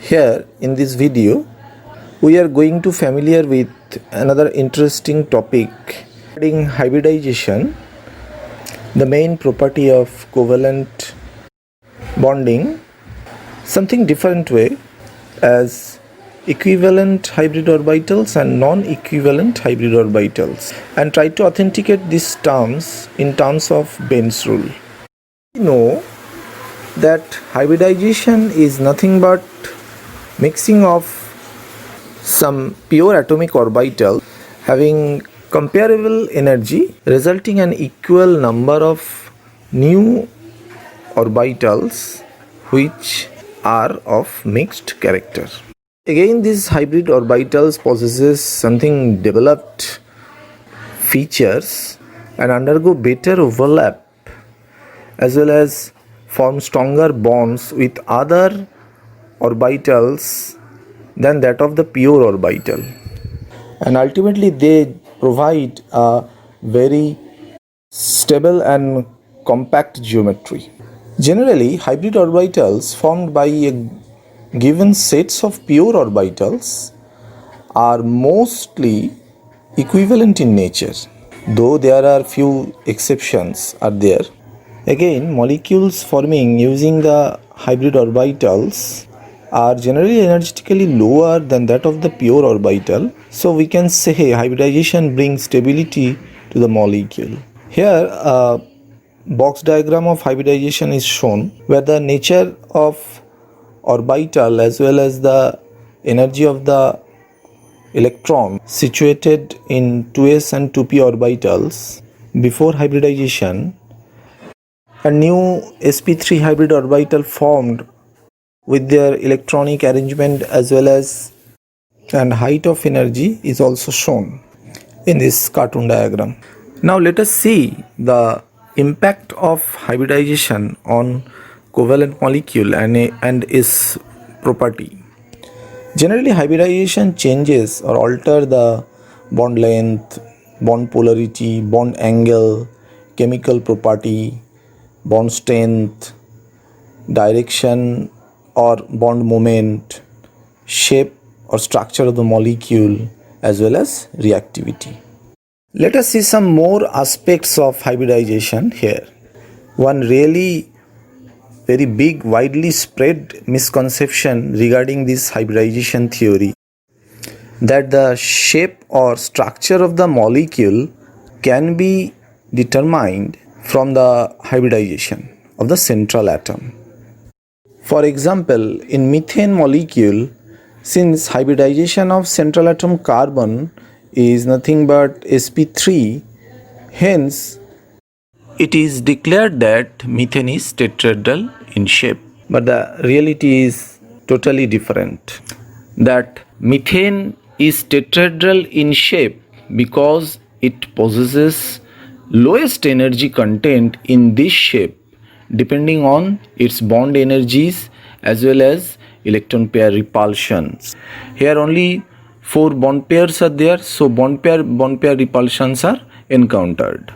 Here in this video we are going to familiar with another interesting topic regarding hybridization, the main property of covalent bonding, something different way as equivalent hybrid orbitals and non-equivalent hybrid orbitals, and try to authenticate these terms in terms of Ben's rule. We know that hybridization is nothing but mixing of some pure atomic orbital having comparable energy resulting an equal number of new orbitals which are of mixed character. Again, these hybrid orbitals possesses something developed features and undergo better overlap as well as form stronger bonds with other orbitals than that of the pure orbital, and ultimately they provide a very stable and compact geometry. Generally, hybrid orbitals formed by a given sets of pure orbitals are mostly equivalent in nature, though there are few exceptions are there. Again, molecules forming using the hybrid orbitals are generally energetically lower than that of the pure orbital, so we can say hybridization brings stability to the molecule. Here a box diagram of hybridization is shown where the nature of orbital as well as the energy of the electron situated in 2s and 2p orbitals before hybridization. A new sp3 hybrid orbital formed with their electronic arrangement as well as and height of energy is also shown in this cartoon diagram. Now let us see the impact of hybridization on covalent molecule and its property. Generally, hybridization changes or alter the bond length, bond polarity, bond angle, chemical property, bond strength, direction or bond moment, shape or structure of the molecule as well as reactivity. Let us see some more aspects of hybridization here. One really very big widely spread misconception regarding this hybridization theory, that the shape or structure of the molecule can be determined from the hybridization of the central atom. For example, in methane molecule, since hybridization of central atom carbon is nothing but sp3, hence it is declared that methane is tetrahedral in shape. But the reality is totally different. That methane is tetrahedral in shape because it possesses lowest energy content in this shape depending on its bond energies as well as electron pair repulsions. Here only 4 bond pairs are there, so bond pair repulsions are encountered.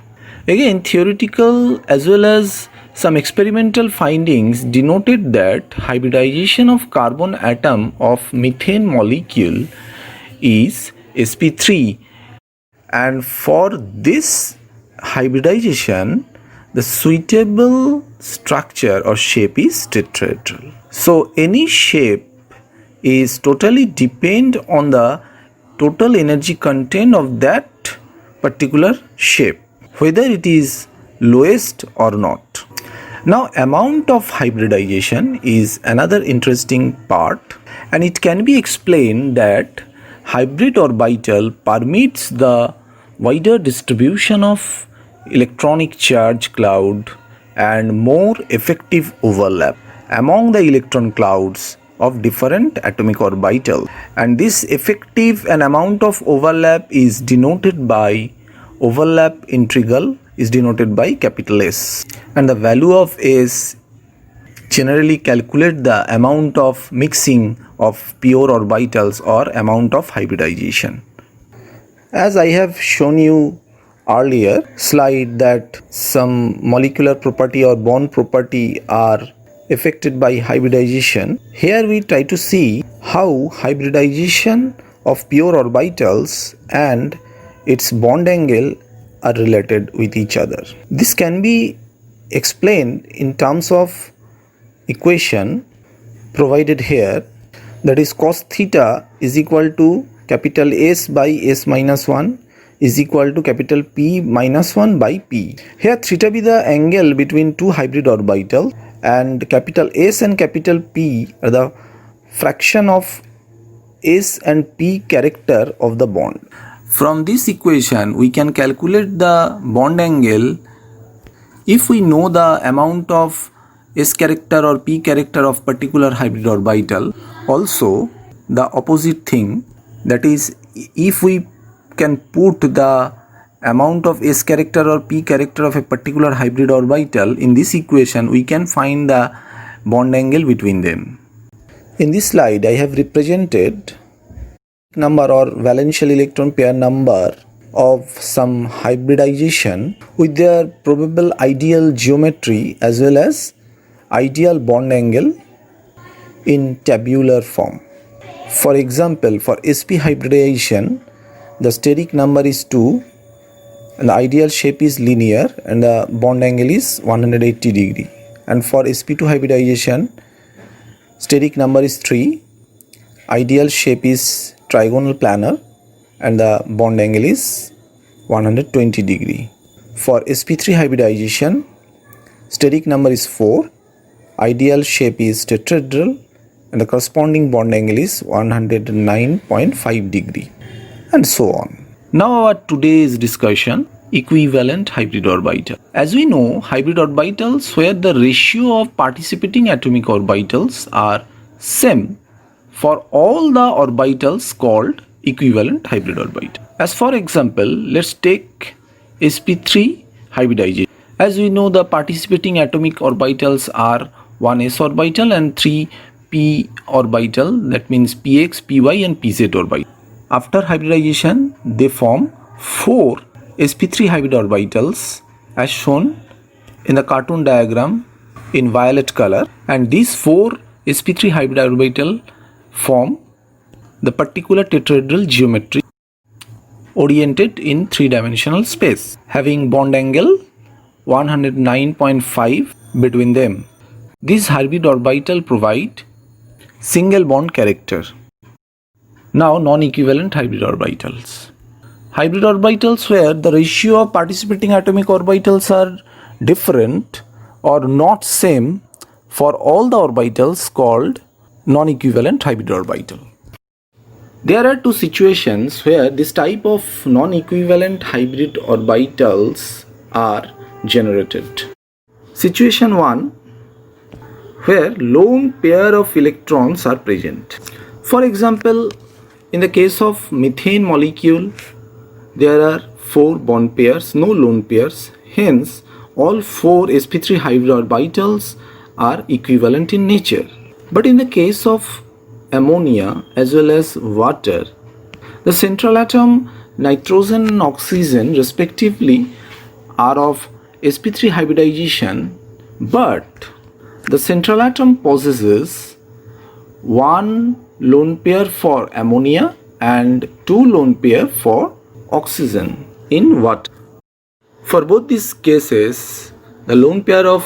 Again, theoretical as well as some experimental findings denoted that hybridization of carbon atom of methane molecule is sp3, and for this hybridization the suitable structure or shape is tetrahedral. So any shape is totally depend on the total energy content of that particular shape, whether it is lowest or not. Now, amount of hybridization is another interesting part, and it can be explained that hybrid orbital permits the wider distribution of electronic charge cloud and more effective overlap among the electron clouds of different atomic orbital, and this effective and amount of overlap is denoted by overlap integral is denoted by capital S, and the value of S generally calculate the amount of mixing of pure orbitals or amount of hybridization. As I have shown you earlier slide that some molecular property or bond property are affected by hybridization. Here we try to see how hybridization of pure orbitals and its bond angle are related with each other. This can be explained in terms of equation provided here, that is cos theta is equal to capital S by S minus 1 is equal to capital P minus 1 by P. Here theta be the angle between two hybrid orbitals and capital S and capital P are the fraction of S and P character of the bond. From this equation we can calculate the bond angle if we know the amount of S character or P character of particular hybrid orbital. Also the opposite thing, that is if we can put the amount of S character or P character of a particular hybrid orbital in this equation, we can find the bond angle between them. In this slide I have represented number or valential electron pair number of some hybridization with their probable ideal geometry as well as ideal bond angle in tabular form. For example, for sp hybridization the steric number is 2 and the ideal shape is linear and the bond angle is 180 degree. And for sp2 hybridization steric number is 3, ideal shape is trigonal planar and the bond angle is 120 degree. For sp3 hybridization steric number is 4, ideal shape is tetrahedral and the corresponding bond angle is 109.5 degree, and so on. Now our today's discussion, equivalent hybrid orbital. As we know, hybrid orbitals where the ratio of participating atomic orbitals are same for all the orbitals called equivalent hybrid orbital. As for example, let's take sp3 hybridization. As we know, the participating atomic orbitals are 1s orbital and 3p orbital, that means px, py and pz orbital. After hybridization they form 4 sp3 hybrid orbitals as shown in the cartoon diagram in violet color, and these 4 sp3 hybrid orbital form the particular tetrahedral geometry oriented in 3-dimensional space, having bond angle 109.5 between them. These hybrid orbital provide single bond character. Now non-equivalent hybrid orbitals. Hybrid orbitals where the ratio of participating atomic orbitals are different or not same for all the orbitals called non-equivalent hybrid orbital. There are two situations where this type of non-equivalent hybrid orbitals are generated. Situation 1, where lone pair of electrons are present. For example, in the case of methane molecule, there are 4 bond pairs, no lone pairs. Hence, all 4 sp3 hybrid orbitals are equivalent in nature. But in the case of ammonia as well as water, the central atom nitrogen and oxygen respectively are of sp3 hybridization, but the central atom possesses 1 lone pair for ammonia and 2 lone pair for oxygen in water. For both these cases, the lone pair of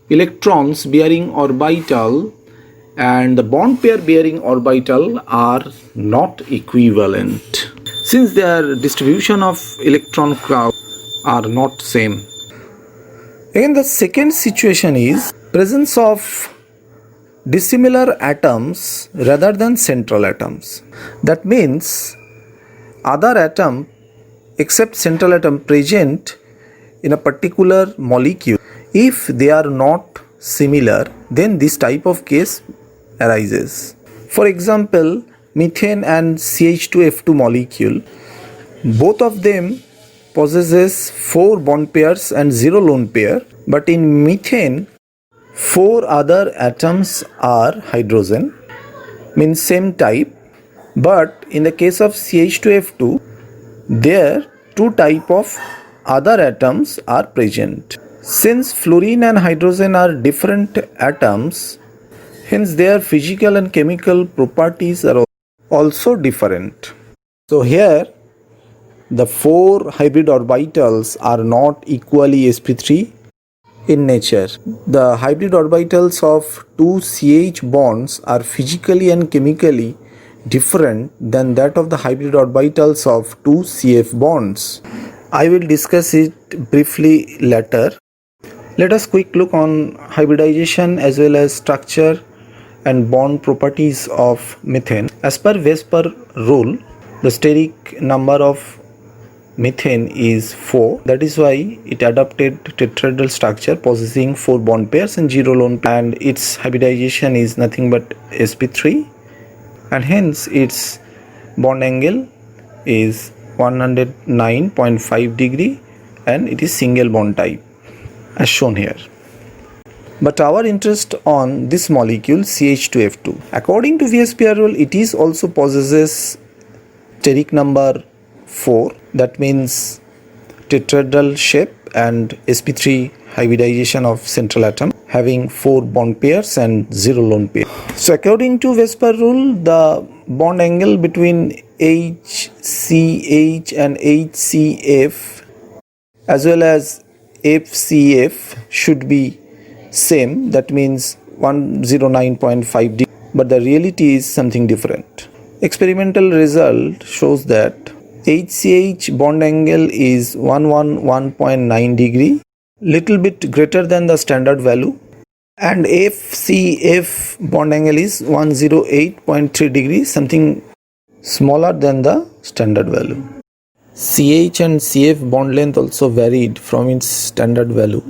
electrons bearing orbital and the bond pair bearing orbital are not equivalent, since their distribution of electron cloud are not same. Again, the second situation is presence of dissimilar atoms rather than central atoms. That means other atom except central atom present in a particular molecule, if they are not similar, then this type of case arises. For example, methane and CH2F2 molecule, both of them possesses 4 bond pairs and 0 lone pair, but in methane 4 other atoms are hydrogen, means same type, but in the case of CH2F2 there 2 type of other atoms are present. Since fluorine and hydrogen are different atoms, hence their physical and chemical properties are also different. So here the four hybrid orbitals are not equally sp3 in nature. The hybrid orbitals of two CH bonds are physically and chemically different than that of the hybrid orbitals of two CF bonds. I will discuss it briefly later. Let us quick look on hybridization as well as structure and bond properties of methane. As per VSEPR rule, the steric number of methane is 4. That is why it adopted tetrahedral structure possessing 4 bond pairs and 0 lone pair, and its hybridization is nothing but sp3, and hence its bond angle is 109.5 degree and it is single bond type as shown here. But our interest on this molecule CH2F2. According to VSEPR rule, it is also possesses steric number 4, that means tetrahedral shape and sp3 hybridization of central atom having 4 bond pairs and 0 lone pair. So according to VSEPR rule, the bond angle between HCH and HCF as well as FCF should be same, that means 109.5 degree, but the reality is something different. Experimental result shows that HCH bond angle is 111.9 degree, little bit greater than the standard value, and FCF bond angle is 108.3 degree, something smaller than the standard value. CH and CF bond length also varied from its standard value.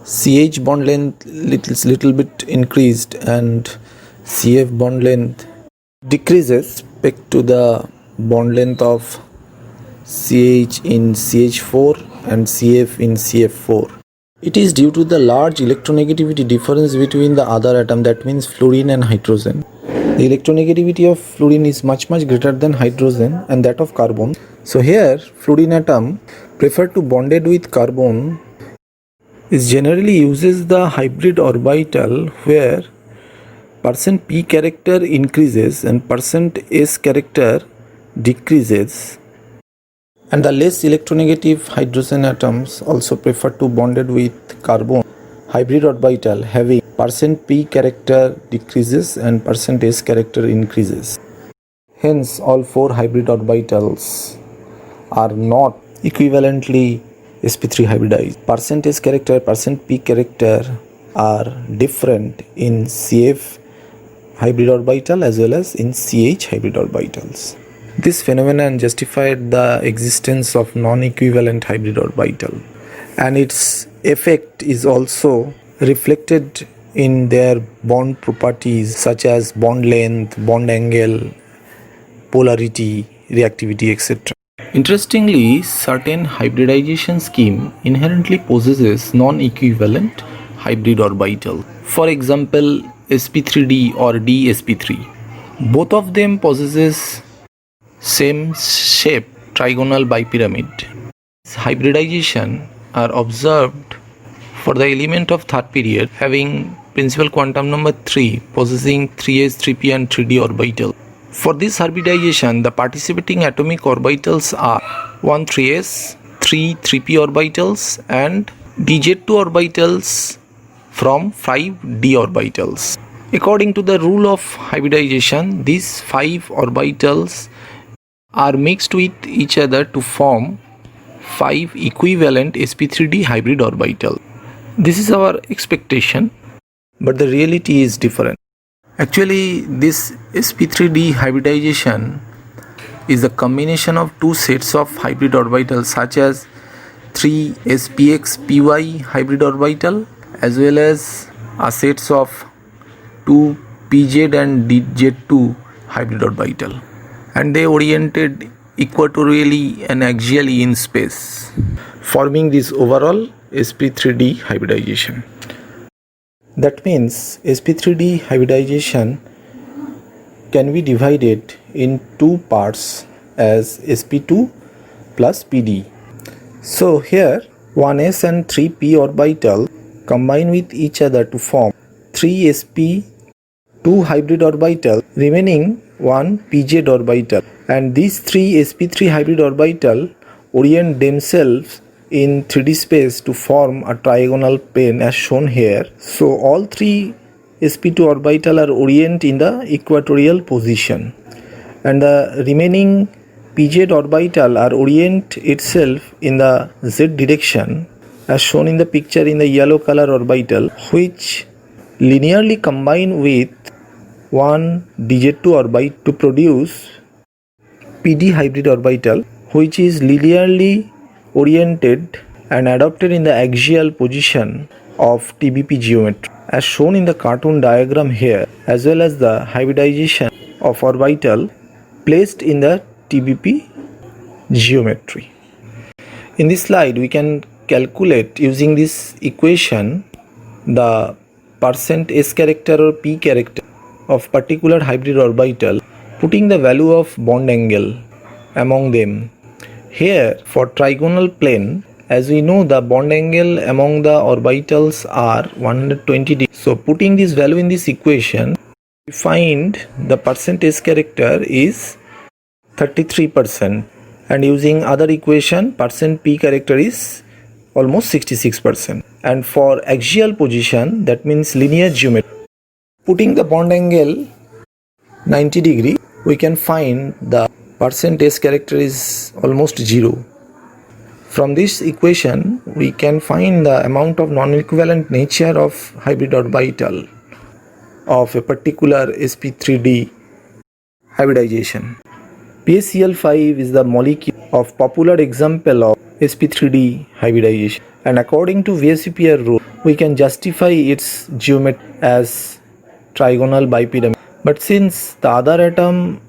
CH bond length little bit increased and CF bond length decreases respect to the bond length of CH in CH4 and CF in CF4. It is due to the large electronegativity difference between the other atom, that means fluorine and hydrogen. The electronegativity of fluorine is much greater than hydrogen and that of carbon. So here fluorine atom preferred to bonded with carbon is generally uses the hybrid orbital where %p character increases and %s character decreases, and the less electronegative hydrogen atoms also prefer to bonded with carbon hybrid orbital having %p character decreases and %s character increases. Hence all four hybrid orbitals are not equivalently sp3 hybridized. %s character, %p character are different in CF hybrid orbital as well as in CH hybrid orbitals. This phenomenon justified the existence of non-equivalent hybrid orbital, and its effect is also reflected in their bond properties such as bond length, bond angle, polarity, reactivity, etc. Interestingly, certain hybridization scheme inherently possesses non-equivalent hybrid orbital. For example, sp3d or dsp3. Both of them possesses same shape, trigonal bipyramid. Hybridization are observed for the element of third period having principal quantum number 3 possessing 3s, 3p and 3d orbital. For this hybridization, the participating atomic orbitals are 1 3s, 3 3p orbitals and dz2 orbitals from 5 d orbitals. According to the rule of hybridization, these 5 orbitals are mixed with each other to form 5 equivalent sp3d hybrid orbital. This is our expectation, but the reality is different. Actually, this sp3d hybridization is a combination of two sets of hybrid orbitals such as 3spx-py hybrid orbital as well as a sets of 2 pz and dz2 hybrid orbital, and they oriented equatorially and axially in space, forming this overall sp3d hybridization. That means sp3d hybridization can be divided in two parts as sp2 plus pd. So here 1s and 3p orbital combine with each other to form 3sp2 hybrid orbital, remaining 1 pz orbital, and these 3 sp3 hybrid orbital orient themselves in 3D space to form a trigonal plane as shown here. So all 3 sp2 orbital are orient in the equatorial position, and the remaining pz orbital are orient itself in the z direction as shown in the picture in the yellow color orbital, which linearly combine with one dz2 orbital to produce pd hybrid orbital, which is linearly oriented and adopted in the axial position of TBP geometry as shown in the cartoon diagram here, as well as the hybridization of orbital placed in the TBP geometry. In this slide we can calculate using this equation the percent S character or P character of particular hybrid orbital, putting the value of bond angle among them. Here for trigonal plane, as we know, the bond angle among the orbitals are 120 degrees. So putting this value in this equation, we find the percent S character is 33%, and using other equation percent P character is almost 66%. And for axial position, that means linear geometry, putting the bond angle 90 degree, we can find the percent S character is almost 0. From this equation we can find the amount of non-equivalent nature of hybrid orbital of a particular sp3d hybridization. PaCl5 is the molecule of popular example of sp3d hybridization, and according to VSEPR rule we can justify its geometry as trigonal bipyramid. But since the other atom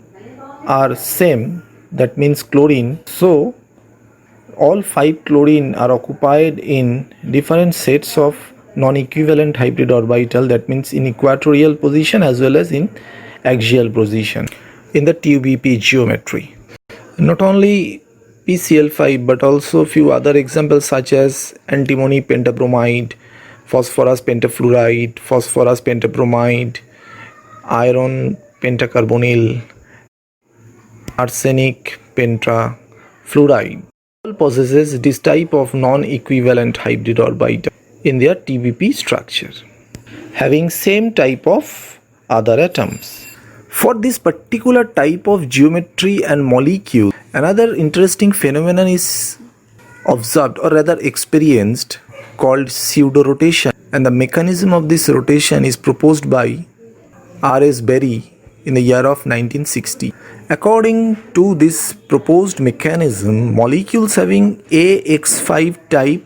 are same, that means chlorine, so all 5 chlorine are occupied in different sets of non-equivalent hybrid orbital, that means in equatorial position as well as in axial position in the TBP geometry. Not only PCl5 but also few other examples such as antimony pentabromide, phosphorus pentafluoride, phosphorus pentabromide, iron pentacarbonyl, arsenic pentafluoride all possesses this type of non-equivalent hybrid orbital in their TBP structure, having same type of other atoms. For this particular type of geometry and molecule, another interesting phenomenon is observed or rather experienced called pseudorotation, and the mechanism of this rotation is proposed by R.S. Berry in the year of 1960. According to this proposed mechanism, molecules having AX5 type,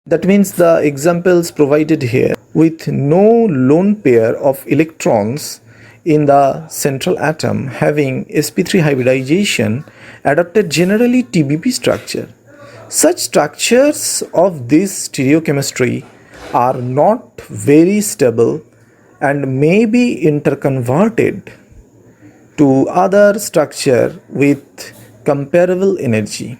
that means the examples provided here, with no lone pair of electrons in the central atom having sp3 hybridization, adopted generally TBP structure. Such structures of this stereochemistry are not very stable and may be interconverted to other structure with comparable energy.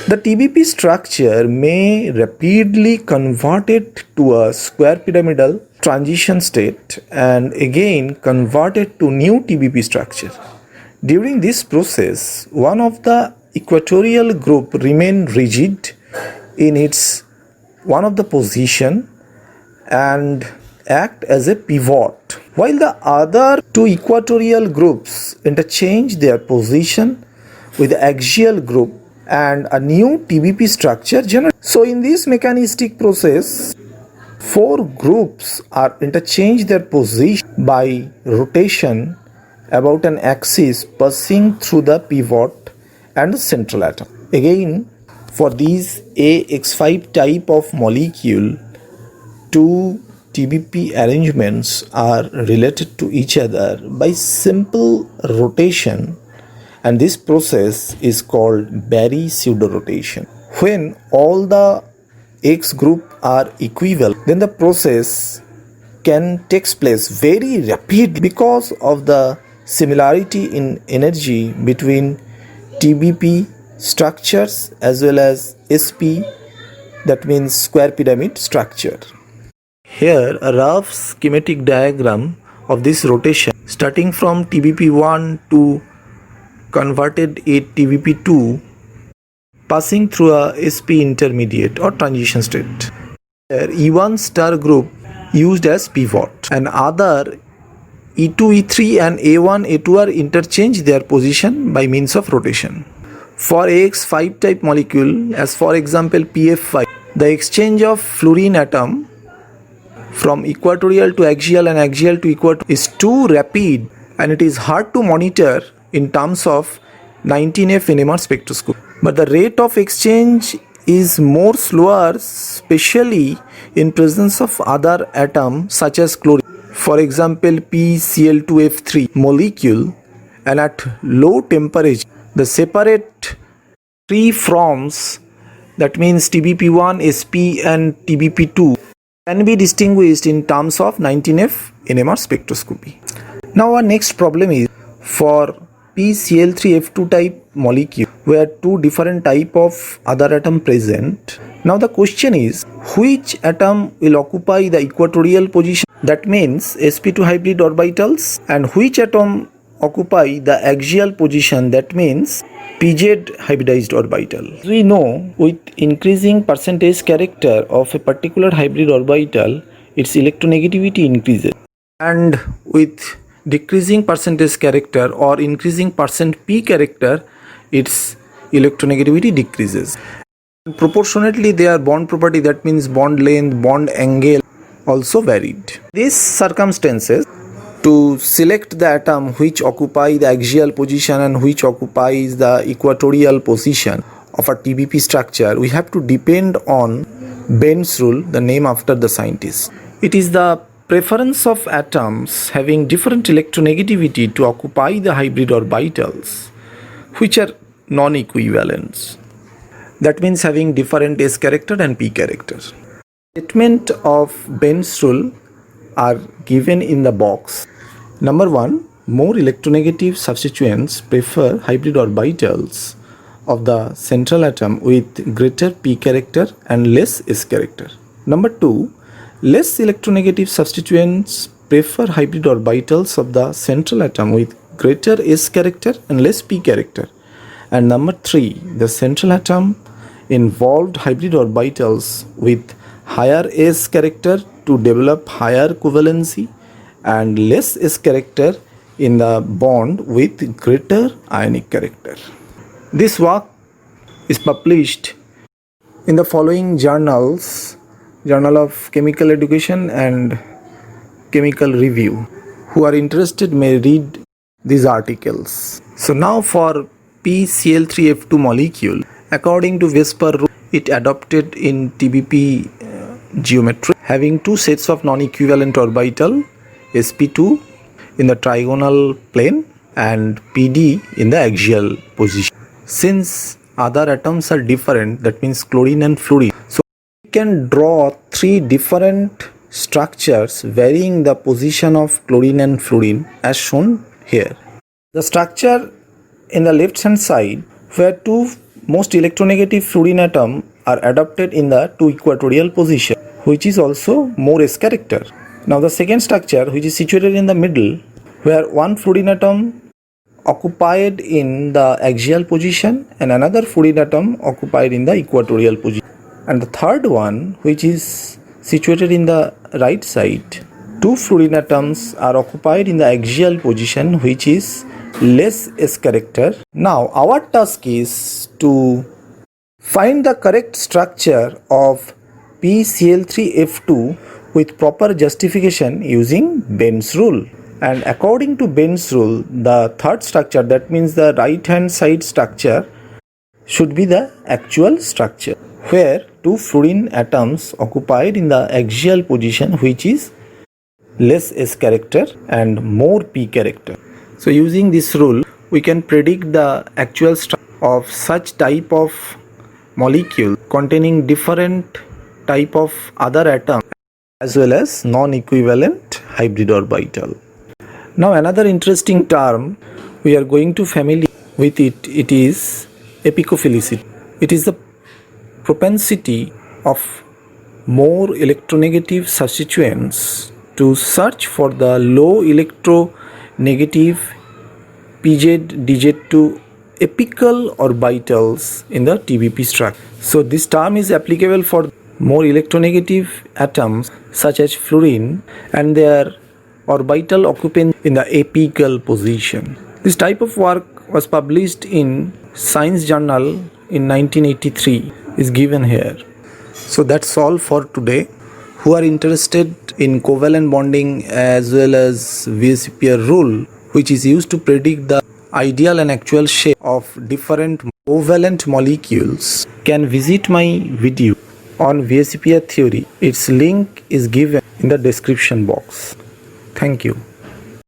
The TBP structure may rapidly convert it to a square pyramidal transition state and again convert it to new TBP structure. During this process, one of the equatorial group remain rigid in its one of the position and act as a pivot, while the other two equatorial groups interchange their position with the axial group and a new TBP structure generated. So in this mechanistic process, 4 groups are interchange their position by rotation about an axis passing through the pivot and the central atom. Again, for these AX5 type of molecule, 2 TBP arrangements are related to each other by simple rotation, and this process is called Berry pseudorotation. When all the X group are equivalent, then the process can take place very rapidly because of the similarity in energy between TBP structures as well as SP that means square pyramid structure. Here a rough schematic diagram of this rotation starting from TBP1 to converted at TBP2 passing through a SP intermediate or transition state. Here E1 star group used as pivot and other E2, E3 and A1, A2 are interchange their position by means of rotation. For AX5 type molecule, as for example PF5, the exchange of fluorine atom from equatorial to axial and axial to equatorial is too rapid and it is hard to monitor in terms of 19F NMR spectroscopy. But the rate of exchange is more slower, especially in presence of other atoms such as chlorine. For example, PCl2F3 molecule, and at low temperature, the separate three forms, that means TBP1, SP and TBP2, can be distinguished in terms of 19F NMR spectroscopy. Now our next problem is for PCl3F2 type molecule where two different type of other atom present. Now the question is which atom will occupy the equatorial position, that means sp2 hybrid orbitals, and which atom occupy the axial position, that means pz hybridized orbital. We know with increasing percentage character of a particular hybrid orbital its electronegativity increases, and with decreasing percentage character or increasing percent p character its electronegativity decreases. Proportionately their bond property, that means bond length, bond angle also varied. These circumstances, to select the atom which occupy the axial position and which occupies the equatorial position of a TBP structure, we have to depend on Ben's rule, the name after the scientist. It is the preference of atoms having different electronegativity to occupy the hybrid orbitals which are non-equivalents. That means having different S character and P character. Statement of Ben's rule are given in the box. Number 1, more electronegative substituents prefer hybrid orbitals of the central atom with greater P character and less S character. Number 2, less electronegative substituents prefer hybrid orbitals of the central atom with greater S character and less P character. And number 3, the central atom involved hybrid orbitals with higher S character to develop higher covalency and less S character in the bond with greater ionic character. This work is published in the following journals: Journal of Chemical Education and Chemical Review. Who are interested may read these articles. So now for PCl3F2 molecule, according to VSEPR rule, it adopted in TBP geometry having two sets of non-equivalent orbital, sp2 in the trigonal plane and pd in the axial position. Since other atoms are different, that means chlorine and fluorine, so we can draw three different structures varying the position of chlorine and fluorine as shown here. The structure in the left hand side where two most electronegative fluorine atom are adopted in the two equatorial position, which is also more S character. Now the second structure, which is situated in the middle, where one fluorine atom occupied in the axial position and another fluorine atom occupied in the equatorial position. And the third one, which is situated in the right side, two fluorine atoms are occupied in the axial position, which is less S character. Now our task is to find the correct structure of PCl3F2 with proper justification using Ben's rule. And according to Ben's rule, the third structure, that means the right hand side structure, should be the actual structure where two fluorine atoms occupied in the axial position, which is less S character and more P character. So using this rule, we can predict the actual structure of such type of molecule containing different type of other atom as well as non-equivalent hybrid orbital. Now another interesting term we are going to familiar with it is Apicophilicity. It is the propensity of more electronegative substituents to search for the low electronegative PZ-DZ2 apical orbitals in the TBP structure. So this term is applicable for more electronegative atoms such as fluorine and their orbital occupants in the apical position. This type of work was published in Science Journal in 1983 is given here. So that's all for today. Who are interested in covalent bonding as well as VSEPR rule, which is used to predict the ideal and actual shape of different covalent molecules, can visit my video on VSEPR theory. Its link is given in the description box. Thank you.